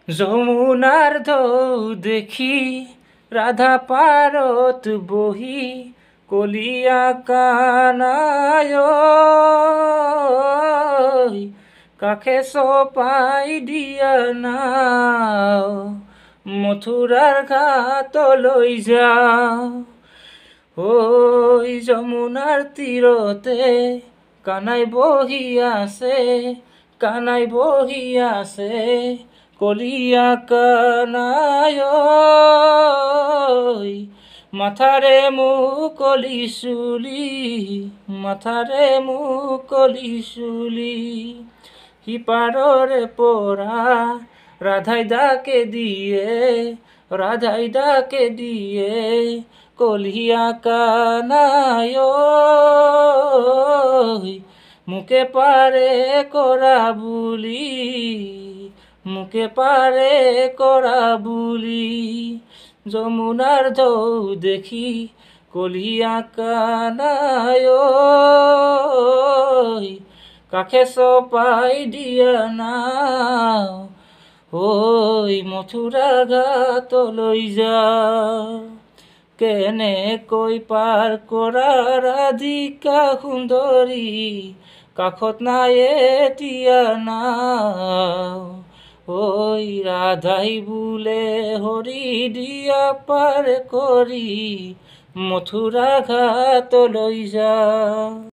যমুনার ঢৌ দেখি রাধা পারত বহি কলিয়া কানায় কাকে সপাই দিয়া নাও মথুরার ঘাট লৈ যাও। ওই যমুনার তীরতে কানাই বহি আছে, কানাই বহি আছে কলিয়া কানায় মাথারে মুকলি চুলি, মাথারে মুকলি চুলি সিপাৰৰে পৰা রাধাই ডাকে দিয়ে, রাধাই ডাকে দিয়ে কলিয়া কানায় মুকে পারে করা বুলি, মুকে পারে করা বুলি যমুনার ঢৌ দেখি কলিয়া কানায় কাকে সপাই দিয়া নাও ওই মথুরা ঘাট লৈ যাও। কেনে কই পার করা রাধিকা সুন্দরী কাষত নাই এতিয়া নাও। ওই রাধাই বোলে হরি দিয়া পার করি মথুরা ঘাট লৈ যাও।